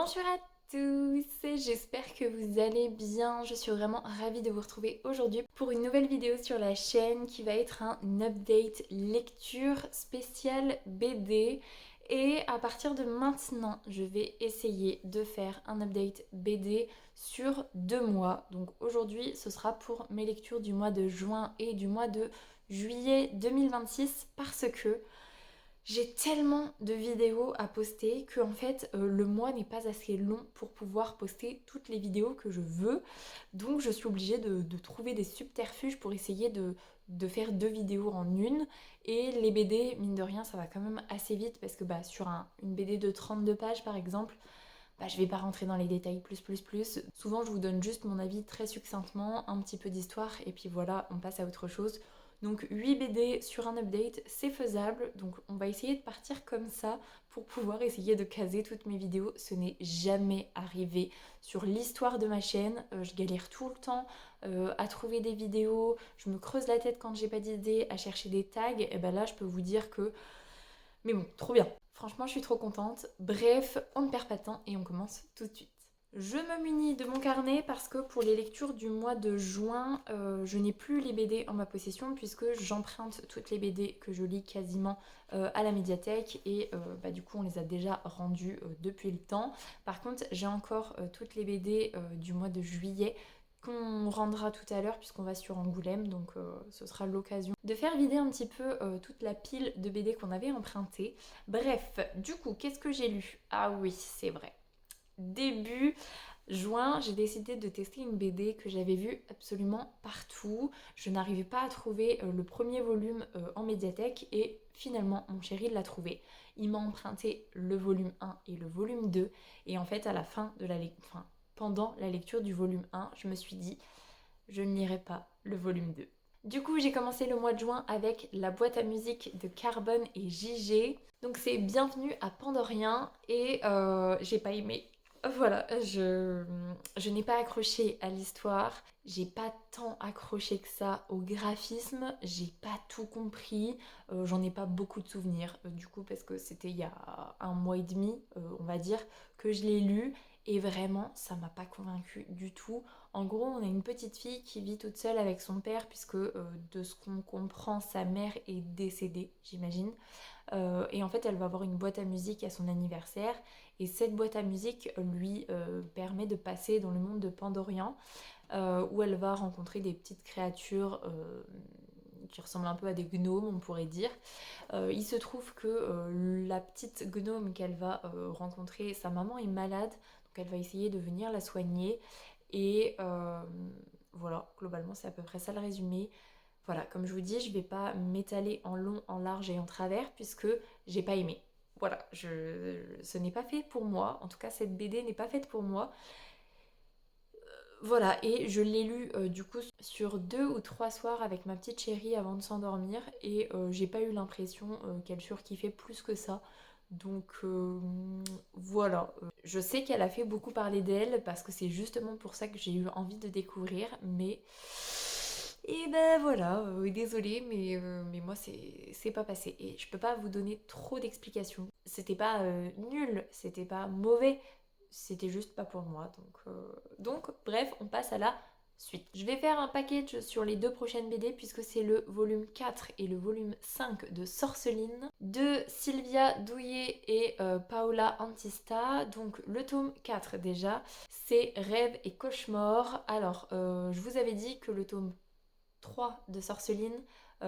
Bonjour à tous, j'espère que vous allez bien. Je suis vraiment ravie de vous retrouver aujourd'hui pour une nouvelle vidéo sur la chaîne qui va être un update lecture spéciale BD. Et à partir de maintenant, je vais essayer de faire un update BD sur 2 mois. Donc aujourd'hui, ce sera pour mes lectures du mois de juin et du mois de juillet 2026 parce que j'ai tellement de vidéos à poster que en fait le mois n'est pas assez long pour pouvoir poster toutes les vidéos que je veux. Donc je suis obligée de trouver des subterfuges pour essayer de faire 2 vidéos en une. Et les BD, mine de rien, ça va quand même assez vite parce que sur une BD de 32 pages par exemple, je vais pas rentrer dans les détails plus. Souvent je vous donne juste mon avis très succinctement, un petit peu d'histoire et puis voilà, on passe à autre chose. Donc 8 BD sur un update, c'est faisable. Donc on va essayer de partir comme ça pour pouvoir essayer de caser toutes mes vidéos. Ce n'est jamais arrivé sur l'histoire de ma chaîne. Je galère tout le temps à trouver des vidéos. Je me creuse la tête quand j'ai pas d'idée, à chercher des tags. Et ben là, je peux vous dire que... Mais bon, trop bien. Franchement, je suis trop contente. Bref, on ne perd pas de temps et on commence tout de suite. Je me munis de mon carnet parce que pour les lectures du mois de juin, je n'ai plus les BD en ma possession puisque j'emprunte toutes les BD que je lis quasiment à la médiathèque et du coup on les a déjà rendues depuis le temps. Par contre, j'ai encore toutes les BD du mois de juillet qu'on rendra tout à l'heure puisqu'on va sur Angoulême, donc ce sera l'occasion de faire vider un petit peu toute la pile de BD qu'on avait empruntée. Bref, du coup, qu'est-ce que j'ai lu? Ah oui, c'est vrai. Début juin, j'ai décidé de tester une BD que j'avais vue absolument partout. Je n'arrivais pas à trouver le premier volume en médiathèque et finalement mon chéri l'a trouvé. Il m'a emprunté le volume 1 et le volume 2 et en fait à la fin de la lecture, pendant la lecture du volume 1, je me suis dit je ne lirai pas le volume 2. Du coup, j'ai commencé le mois de juin avec la boîte à musique de Carbone et JG. Donc c'est Bienvenue à Pandorien et j'ai pas aimé. Voilà, je n'ai pas accroché à l'histoire, j'ai pas tant accroché que ça au graphisme, j'ai pas tout compris, j'en ai pas beaucoup de souvenirs du coup parce que c'était il y a un mois et demi, on va dire, que je l'ai lu et vraiment ça m'a pas convaincue du tout. En gros, on a une petite fille qui vit toute seule avec son père puisque de ce qu'on comprend, sa mère est décédée, j'imagine. Et en fait, elle va avoir une boîte à musique à son anniversaire. Et cette boîte à musique lui permet de passer dans le monde de Pandorien, où elle va rencontrer des petites créatures qui ressemblent un peu à des gnomes, on pourrait dire. Il se trouve que la petite gnome qu'elle va rencontrer, sa maman est malade, donc elle va essayer de venir la soigner. Et voilà, globalement, c'est à peu près ça le résumé. Voilà, comme je vous dis, je vais pas m'étaler en long, en large et en travers puisque j'ai pas aimé. Voilà, ce n'est pas fait pour moi. En tout cas, cette BD n'est pas faite pour moi. Voilà, et je l'ai lu du coup sur 2 ou 3 soirs avec ma petite chérie avant de s'endormir et j'ai pas eu l'impression qu'elle surkiffait plus que ça. Donc voilà, je sais qu'elle a fait beaucoup parler d'elle parce que c'est justement pour ça que j'ai eu envie de découvrir, mais... Et ben voilà, désolée, mais moi c'est pas passé. Et je peux pas vous donner trop d'explications. C'était pas nul, c'était pas mauvais, c'était juste pas pour moi. Donc bref, on passe à la suite. Je vais faire un package sur les 2 prochaines BD puisque c'est le volume 4 et le volume 5 de Sorceline de Sylvia Douillet et Paola Antista. Donc le tome 4 déjà, c'est Rêve et Cauchemar. Alors, je vous avais dit que le tome 3 de Sorceline,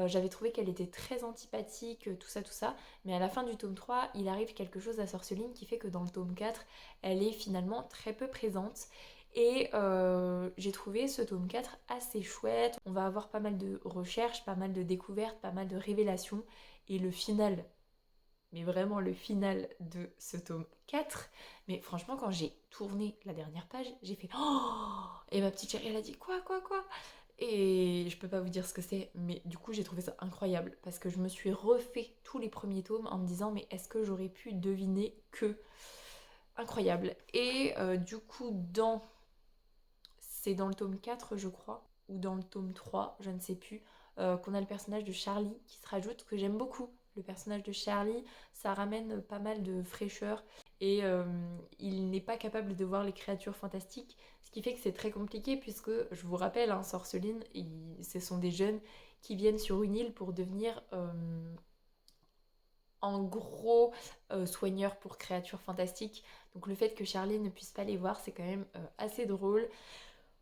j'avais trouvé qu'elle était très antipathique, tout ça, mais à la fin du tome 3, il arrive quelque chose à Sorceline qui fait que dans le tome 4, elle est finalement très peu présente. Et j'ai trouvé ce tome 4 assez chouette. On va avoir pas mal de recherches, pas mal de découvertes, pas mal de révélations. Et le final, mais vraiment le final de ce tome 4, mais franchement quand j'ai tourné la dernière page, j'ai fait oh, et ma petite chérie elle a dit quoi et je peux pas vous dire ce que c'est, mais du coup j'ai trouvé ça incroyable parce que je me suis refait tous les premiers tomes en me disant mais est-ce que j'aurais pu deviner que... Incroyable. Et du coup c'est dans le tome 4 je crois, ou dans le tome 3, je ne sais plus, qu'on a le personnage de Charlie qui se rajoute, que j'aime beaucoup. Le personnage de Charlie, ça ramène pas mal de fraîcheur et il n'est pas capable de voir les créatures fantastiques, ce qui fait que c'est très compliqué puisque, je vous rappelle, hein, Sorceline, ce sont des jeunes qui viennent sur une île pour devenir en gros soigneurs pour créatures fantastiques. Donc le fait que Charlie ne puisse pas les voir, c'est quand même assez drôle.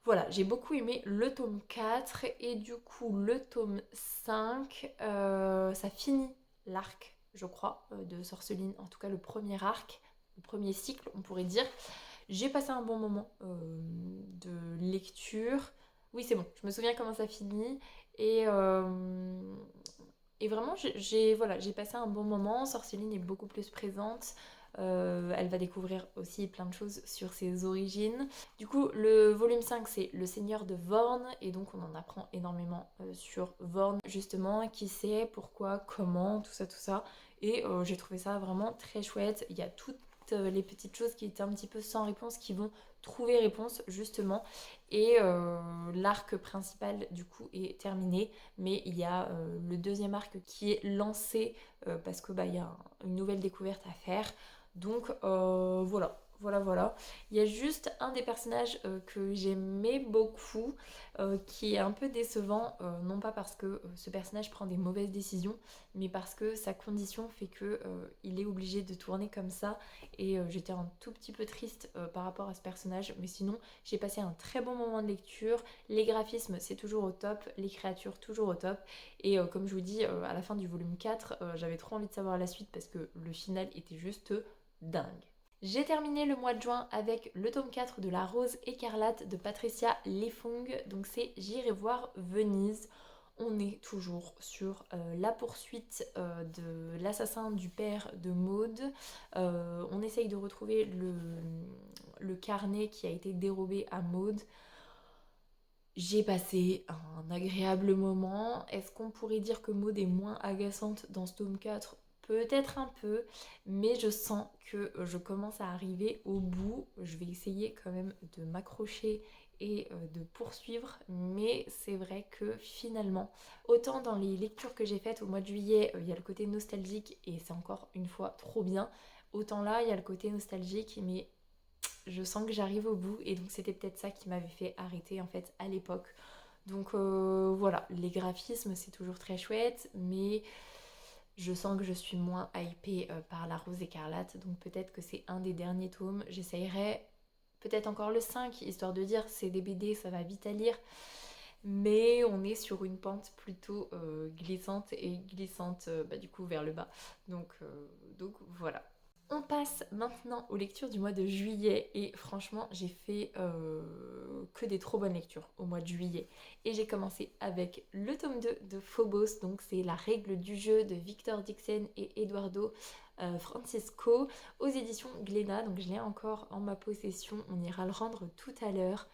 Voilà, j'ai beaucoup aimé le tome 4 et du coup le tome 5, ça finit l'arc, je crois, de Sorceline, en tout cas le premier arc, le premier cycle, on pourrait dire. J'ai passé un bon moment de lecture. Oui, c'est bon, je me souviens comment ça finit. Et, euh, et vraiment, voilà, j'ai passé un bon moment. Sorceline est beaucoup plus présente. Elle va découvrir aussi plein de choses sur ses origines. Du coup, le volume 5, c'est Le Seigneur de Vorn. Et donc, on en apprend énormément sur Vorn, justement. Qui c'est, pourquoi, comment, tout ça, tout ça. Et j'ai trouvé ça vraiment très chouette. Il y a toutes les petites choses qui étaient un petit peu sans réponse qui vont trouver réponse justement et l'arc principal du coup est terminé mais il y a le deuxième arc qui est lancé parce que bah il y a une nouvelle découverte à faire donc voilà. Il y a juste un des personnages que j'aimais beaucoup, qui est un peu décevant, non pas parce que ce personnage prend des mauvaises décisions, mais parce que sa condition fait que il est obligé de tourner comme ça. Et j'étais un tout petit peu triste par rapport à ce personnage, mais sinon j'ai passé un très bon moment de lecture. Les graphismes c'est toujours au top, les créatures toujours au top. Et comme je vous dis, à la fin du volume 4, j'avais trop envie de savoir la suite parce que le final était juste dingue. J'ai terminé le mois de juin avec le tome 4 de La Rose écarlate de Patricia Lefong, donc c'est J'irai voir Venise. On est toujours sur la poursuite de l'assassin du père de Maud. On essaye de retrouver le carnet qui a été dérobé à Maud. J'ai passé un agréable moment. Est-ce qu'on pourrait dire que Maud est moins agaçante dans ce tome 4? Peut-être un peu, mais je sens que je commence à arriver au bout. Je vais essayer quand même de m'accrocher et de poursuivre, mais c'est vrai que finalement, autant dans les lectures que j'ai faites au mois de juillet, il y a le côté nostalgique et c'est encore une fois trop bien, autant là, il y a le côté nostalgique, mais je sens que j'arrive au bout et donc c'était peut-être ça qui m'avait fait arrêter en fait à l'époque. Donc voilà, les graphismes c'est toujours très chouette, mais je sens que je suis moins hypée par La Rose écarlate, donc peut-être que c'est un des derniers tomes. J'essayerai peut-être encore le 5, histoire de dire c'est des BD, ça va vite à lire. Mais on est sur une pente plutôt glissante et glissante bah, du coup vers le bas. Donc voilà. On passe maintenant aux lectures du mois de juillet et franchement j'ai fait que des trop bonnes lectures au mois de juillet et j'ai commencé avec le tome 2 de Phobos, donc c'est La règle du jeu de Victor Dixon et Eduardo Francisco aux éditions Glénat, donc je l'ai encore en ma possession, on ira le rendre tout à l'heure.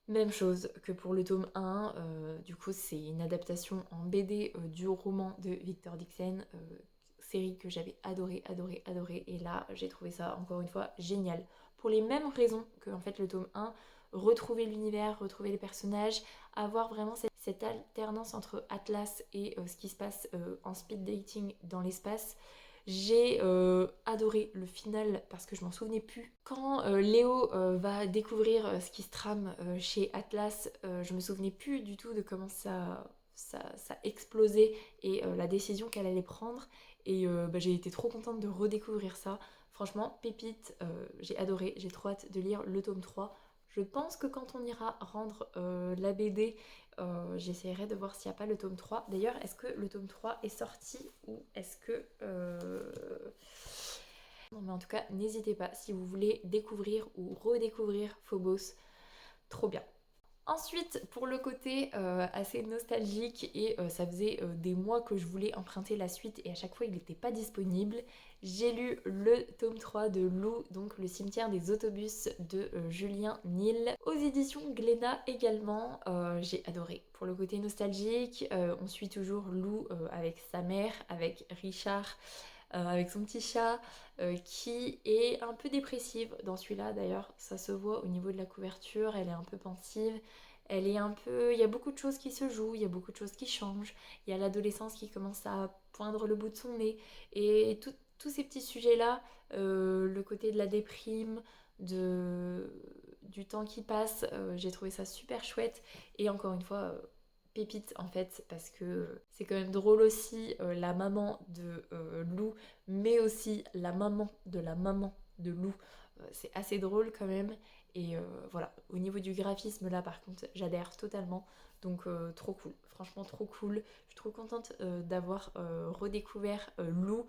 Même chose que pour le tome 1, du coup c'est une adaptation en BD du roman de Victor Dixon, série que j'avais adoré et là j'ai trouvé ça encore une fois génial. Pour les mêmes raisons que en fait le tome 1, retrouver l'univers, retrouver les personnages, avoir vraiment cette alternance entre Atlas et ce qui se passe en speed dating dans l'espace. J'ai adoré le final parce que je m'en souvenais plus. Quand Léo va découvrir ce qui se trame chez Atlas, je me souvenais plus du tout de comment ça explosait et la décision qu'elle allait prendre. Et bah, j'ai été trop contente de redécouvrir ça. Franchement, pépite, j'ai adoré, j'ai trop hâte de lire le tome 3. Je pense que quand on ira rendre la BD, j'essaierai de voir s'il n'y a pas le tome 3. D'ailleurs, est-ce que le tome 3 est sorti ou est-ce que... Non mais en tout cas, n'hésitez pas si vous voulez découvrir ou redécouvrir Phobos, trop bien. Ensuite, pour le côté assez nostalgique et ça faisait des mois que je voulais emprunter la suite et à chaque fois il n'était pas disponible, j'ai lu le tome 3 de Lou, donc Le cimetière des autobus de Julien Nil, aux éditions Glénat également. J'ai adoré. Pour le côté nostalgique, on suit toujours Lou avec sa mère, avec Richard. Avec son petit chat qui est un peu dépressive dans celui-là d'ailleurs, ça se voit au niveau de la couverture, elle est un peu pensive, elle est un peu... Il y a beaucoup de choses qui se jouent, il y a beaucoup de choses qui changent, il y a l'adolescence qui commence à poindre le bout de son nez et tous ces petits sujets-là, le côté de la déprime, du temps qui passe, j'ai trouvé ça super chouette. Et encore une fois, pépite en fait, parce que c'est quand même drôle aussi, la maman de Lou, mais aussi la maman de Lou. C'est assez drôle quand même. Et voilà, au niveau du graphisme là par contre, j'adhère totalement. Donc trop cool, franchement trop cool. Je suis trop contente d'avoir redécouvert Lou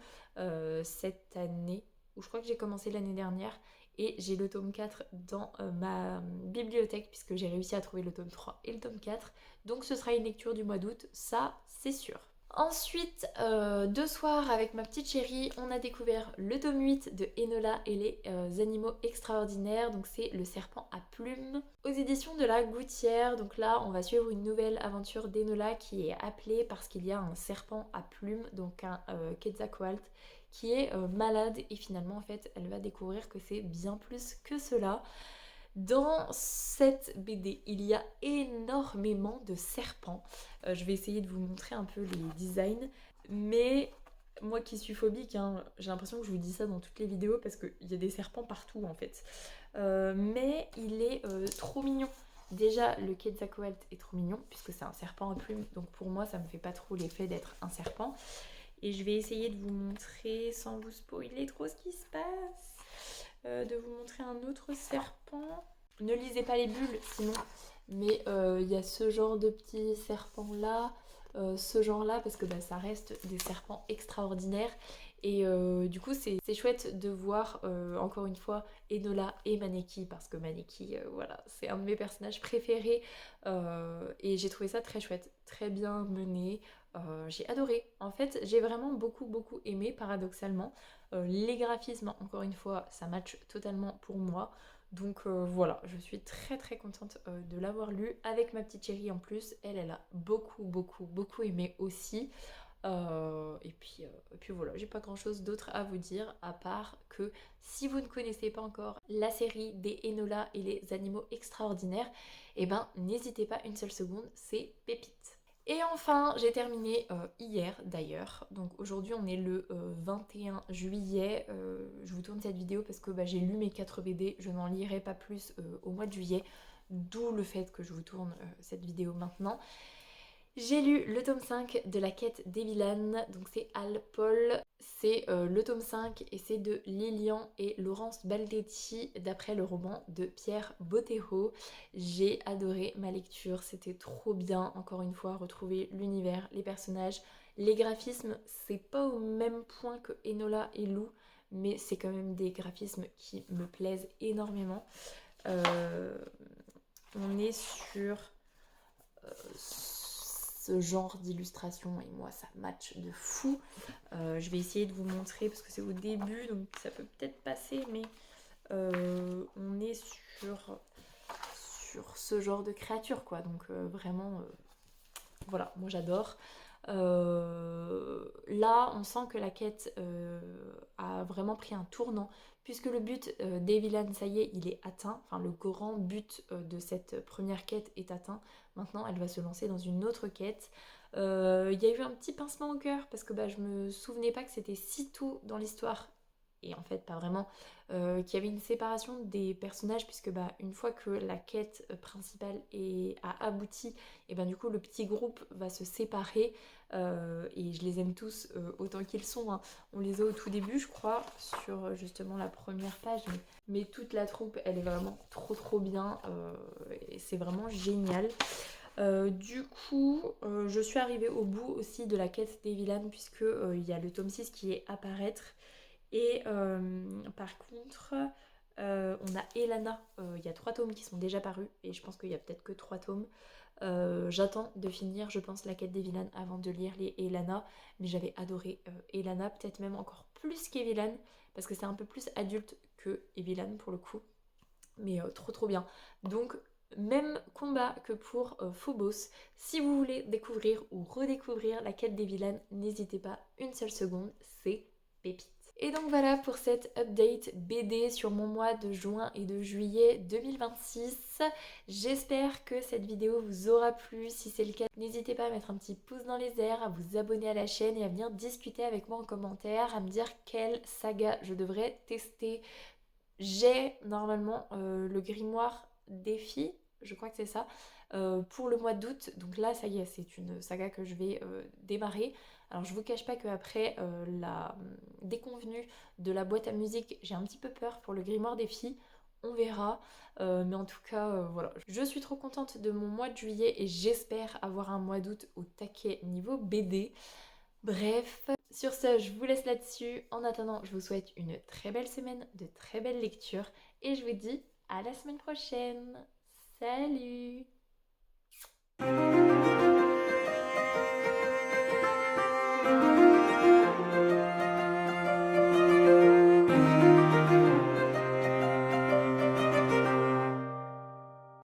cette année, ou je crois que j'ai commencé l'année dernière. Et j'ai le tome 4 dans ma bibliothèque, puisque j'ai réussi à trouver le tome 3 et le tome 4. Donc ce sera une lecture du mois d'août, ça c'est sûr. Ensuite, deux soirs avec ma petite chérie, on a découvert le tome 8 de Enola et les animaux extraordinaires. Donc c'est Le serpent à plumes aux éditions de la Gouttière. Donc là, on va suivre une nouvelle aventure d'Enola qui est appelée parce qu'il y a un serpent à plumes, donc un Quetzalcoatl, qui est malade. Et finalement, en fait, elle va découvrir que c'est bien plus que cela. Dans cette BD, il y a énormément de serpents. Je vais essayer de vous montrer un peu les designs. Mais moi qui suis phobique, hein, j'ai l'impression que je vous dis ça dans toutes les vidéos parce qu'il y a des serpents partout en fait. Mais il est trop mignon. Déjà, le Quetzalcoatl est trop mignon puisque c'est un serpent à plumes. Donc pour moi, ça me fait pas trop l'effet d'être un serpent. Et je vais essayer de vous montrer, sans vous spoiler trop ce qui se passe, de vous montrer un autre serpent. Ne lisez pas les bulles sinon, mais il y a ce genre de petits serpents là, ce genre là, parce que bah, ça reste des serpents extraordinaires. Et du coup c'est chouette de voir encore une fois Enola et Maneki, parce que Maneki voilà, c'est un de mes personnages préférés et j'ai trouvé ça très chouette, très bien mené. J'ai adoré, en fait j'ai vraiment beaucoup aimé paradoxalement. Les graphismes encore une fois ça match totalement pour moi. Donc voilà, je suis très contente de l'avoir lu avec ma petite chérie en plus. Elle a beaucoup aimé aussi. Et puis voilà, j'ai pas grand chose d'autre à vous dire à part que si vous ne connaissez pas encore la série des Enola et les animaux extraordinaires, et ben n'hésitez pas une seule seconde, c'est pépite. Et enfin, j'ai terminé hier d'ailleurs. Donc aujourd'hui, on est le 21 juillet. Je vous tourne cette vidéo parce que bah, j'ai lu mes 4 BD. Je n'en lirai pas plus au mois de juillet. D'où le fait que je vous tourne cette vidéo maintenant. J'ai lu le tome 5 de La quête des vilaines, donc c'est Al Paul, c'est le tome 5 et c'est de Lilian et Laurence Baldetti d'après le roman de Pierre Bottero. J'ai adoré ma lecture, c'était trop bien, encore une fois, retrouver l'univers, les personnages, les graphismes, c'est pas au même point que Enola et Lou, mais c'est quand même des graphismes qui me plaisent énormément. On est sur ce genre d'illustration et moi ça match de fou. Je vais essayer de vous montrer parce que c'est au début donc ça peut peut-être passer, mais on est sur ce genre de créature quoi, donc vraiment voilà, moi j'adore. Là on sent que la quête a vraiment pris un tournant puisque le but des vilaines, ça y est, il est atteint. Enfin le grand but de cette première quête est atteint. Maintenant elle va se lancer dans une autre quête. Il y a eu un petit pincement au cœur parce que bah, je me souvenais pas que c'était si tôt dans l'histoire, et en fait pas vraiment, qu'il y avait une séparation des personnages puisque bah, une fois que la quête principale a abouti, et ben du coup le petit groupe va se séparer et je les aime tous autant qu'ils sont, hein. On les a au tout début je crois sur justement la première page, mais toute la troupe elle est vraiment trop bien et c'est vraiment génial. Du coup, je suis arrivée au bout aussi de la quête des vilaines puisque il y a le tome 6 qui est à paraître. Et par contre, on a Elana. Il y a 3 tomes qui sont déjà parus et je pense qu'il y a peut-être que 3 tomes. J'attends de finir, je pense, la quête des vilaines avant de lire les Elana, mais j'avais adoré Elana, peut-être même encore plus qu'Evilan, parce que c'est un peu plus adulte que Evilan pour le coup, mais trop bien. Donc même combat que pour Phobos. Si vous voulez découvrir ou redécouvrir la quête des vilaines, n'hésitez pas une seule seconde, c'est pépite. Et donc voilà pour cette update BD sur mon mois de juin et de juillet 2026. J'espère que cette vidéo vous aura plu. Si c'est le cas, n'hésitez pas à mettre un petit pouce dans les airs, à vous abonner à la chaîne et à venir discuter avec moi en commentaire, à me dire quelle saga je devrais tester. J'ai normalement le grimoire défi, je crois que c'est ça, pour le mois d'août. Donc là, ça y est, c'est une saga que je vais démarrer. Alors je vous cache pas qu'après la déconvenue de la boîte à musique, j'ai un petit peu peur pour le grimoire défi. On verra. Mais en tout cas, voilà. Je suis trop contente de mon mois de juillet et j'espère avoir un mois d'août au taquet niveau BD. Bref, sur ce, je vous laisse là-dessus. En attendant, je vous souhaite une très belle semaine, de très belles lectures et je vous dis à la semaine prochaine. Salut!